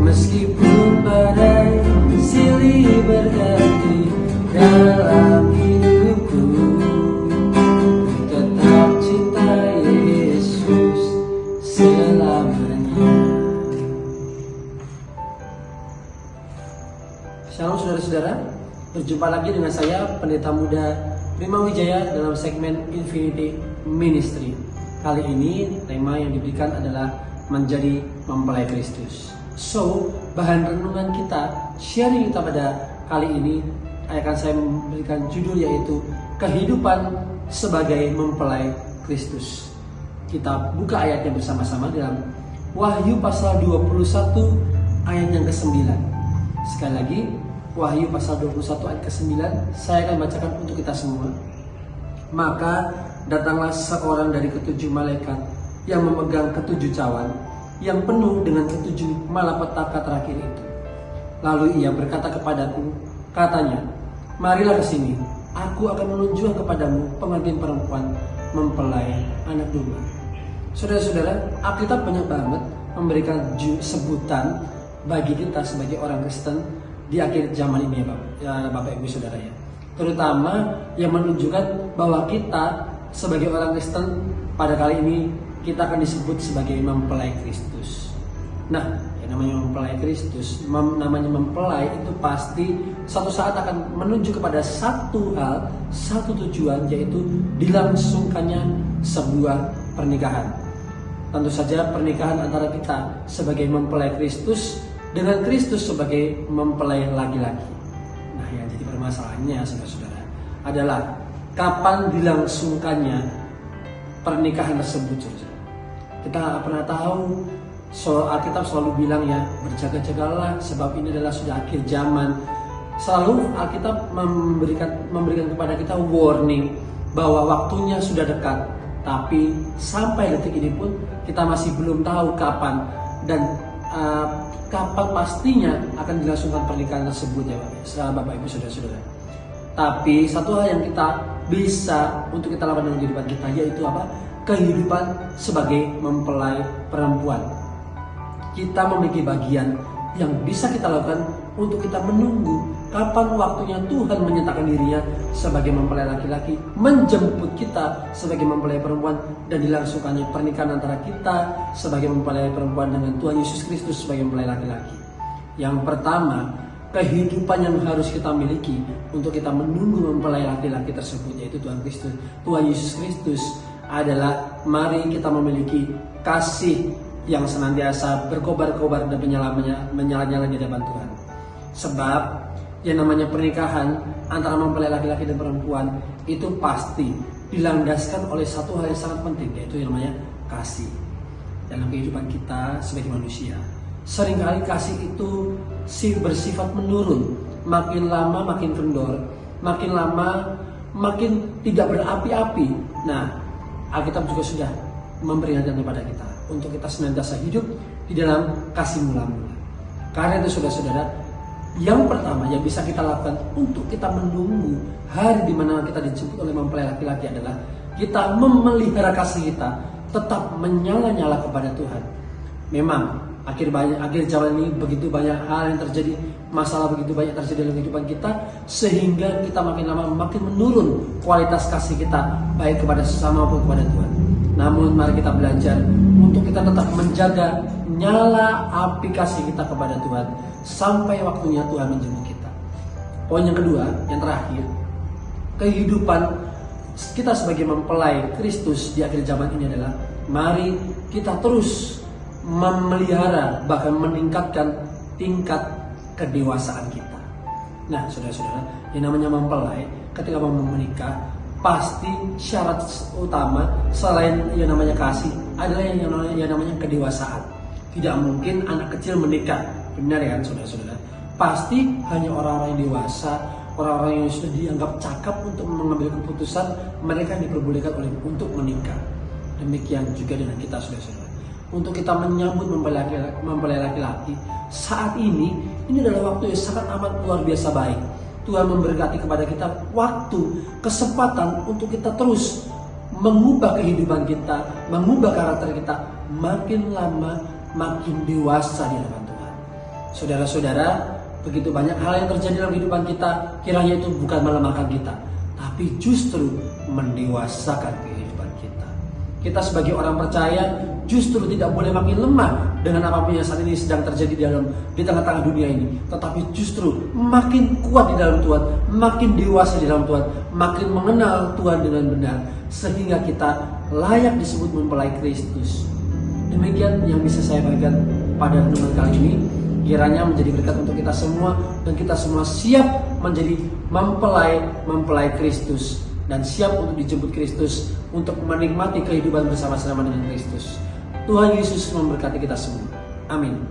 Meskipun badai silih berganti dalam hidupku, tetap cinta Yesus selamanya. Shalom saudara-saudara, berjumpa lagi dengan saya Pendeta Muda Prima Wijaya dalam segmen Infinity Ministry. Kali ini tema yang diberikan adalah menjadi mempelai Kristus. So, bahan renungan kita, sharing kita pada kali ini akan saya memberikan judul yaitu kehidupan sebagai mempelai Kristus. Kita buka ayatnya bersama-sama dalam Wahyu pasal 21 ayat yang ke-9. Sekali lagi, Wahyu pasal 21 ayat ke-9, saya akan bacakan untuk kita semua. Maka datanglah seorang dari ketujuh malaikat yang memegang ketujuh cawan, yang penuh dengan ketujuh malapetaka terakhir itu. Lalu ia berkata kepadaku, katanya, marilah ke sini, aku akan menunjukkan kepadamu pengantin perempuan mempelai anak domba. Saudara-saudara, Alkitab banyak banget memberikan sebutan bagi kita sebagai orang Kristen di akhir zaman ini ya Bapak Ibu Saudara ya. Terutama yang menunjukkan bahwa kita sebagai orang Kristen pada kali ini kita akan disebut sebagai mempelai Kristus. Nah, yang namanya mempelai Kristus, namanya mempelai itu pasti suatu saat akan menuju kepada satu hal, satu tujuan, yaitu dilangsungkannya sebuah pernikahan. Tentu saja pernikahan antara kita sebagai mempelai Kristus dengan Kristus sebagai mempelai laki-laki. Nah, yang jadi permasalahannya saudara-saudara adalah kapan dilangsungkannya pernikahan tersebut, saudara. Kita pernah tahu, Alkitab selalu bilang ya, berjaga-jagalah sebab ini adalah sudah akhir zaman. Selalu Alkitab memberikan kepada kita warning bahwa waktunya sudah dekat. Tapi sampai detik ini pun kita masih belum tahu kapan dan kapan pastinya akan dilangsungkan pernikahan tersebut ya Bapak Ibu Saudara-saudara. Tapi satu hal yang kita bisa untuk kita lakukan dalam kehidupan kita yaitu apa? Kehidupan sebagai mempelai perempuan. Kita memiliki bagian yang bisa kita lakukan untuk kita menunggu kapan waktunya Tuhan menyatakan dirinya sebagai mempelai laki-laki, menjemput kita sebagai mempelai perempuan, dan dilangsungkannya pernikahan antara kita sebagai mempelai perempuan dengan Tuhan Yesus Kristus sebagai mempelai laki-laki. Yang pertama, kehidupan yang harus kita miliki untuk kita menunggu mempelai laki-laki tersebut yaitu Tuhan Kristus, Tuhan Yesus Kristus, adalah mari kita memiliki kasih yang senantiasa berkobar-kobar dan menyala-nyala di hadapan Tuhan. Sebab yang namanya pernikahan antara mempelai laki-laki dan perempuan itu pasti dilandaskan oleh satu hal yang sangat penting, yaitu yang namanya kasih. Dalam kehidupan kita sebagai manusia, seringkali kasih itu bersifat menurun, makin lama makin kendor, makin lama makin tidak berapi-api. Nah, Alkitab juga sudah memperingatkan kepada kita untuk kita senantiasa hidup di dalam kasih mula-mula. Karena itu saudara-saudara, yang pertama yang bisa kita lakukan untuk kita menunggu hari di mana kita dijemput oleh mempelai laki-laki adalah kita memelihara kasih kita tetap menyala-nyala kepada Tuhan. Memang akhir zaman ini begitu banyak hal yang terjadi, masalah begitu banyak terjadi dalam kehidupan kita, sehingga kita makin lama makin menurun kualitas kasih kita baik kepada sesama maupun kepada Tuhan. Namun mari kita belajar untuk kita tetap menjaga nyala api kasih kita kepada Tuhan sampai waktunya Tuhan menjemput kita. Poin yang kedua, yang terakhir, kehidupan kita sebagai mempelai Kristus di akhir zaman ini adalah mari kita terus memelihara bahkan meningkatkan tingkat kedewasaan kita. Nah, saudara-saudara, yang namanya mempelai ketika mau menikah pasti syarat utama selain yang namanya kasih adalah yang namanya kedewasaan. Tidak mungkin anak kecil menikah, benar ya saudara-saudara? Pasti hanya orang-orang yang dewasa, orang-orang yang sudah dianggap cakap untuk mengambil keputusan, mereka yang diperbolehkan untuk menikah. Demikian juga dengan kita saudara-saudara. Untuk kita menyambut mempelai laki-laki saat ini adalah waktu yang sangat amat luar biasa baik. Tuhan memberkati kepada kita waktu, kesempatan untuk kita terus mengubah kehidupan kita, mengubah karakter kita. Makin lama makin dewasa di hadapan Tuhan. Saudara-saudara, begitu banyak hal yang terjadi dalam kehidupan kita, kiranya itu bukan melemahkan kita, tapi justru mendewasakan kehidupan kita. Kita sebagai orang percaya justru tidak boleh makin lemah dengan apapun yang saat ini sedang terjadi di tengah-tengah dunia ini, tetapi justru makin kuat di dalam Tuhan, makin dewasa di dalam Tuhan, makin mengenal Tuhan dengan benar, sehingga kita layak disebut mempelai Kristus. Demikian yang bisa saya bagikan pada renungan kali ini. Kiranya menjadi berkat untuk kita semua, dan kita semua siap menjadi mempelai Kristus, dan siap untuk dijemput Kristus untuk menikmati kehidupan bersama-sama dengan Kristus. Tuhan Yesus memberkati kita semua. Amin.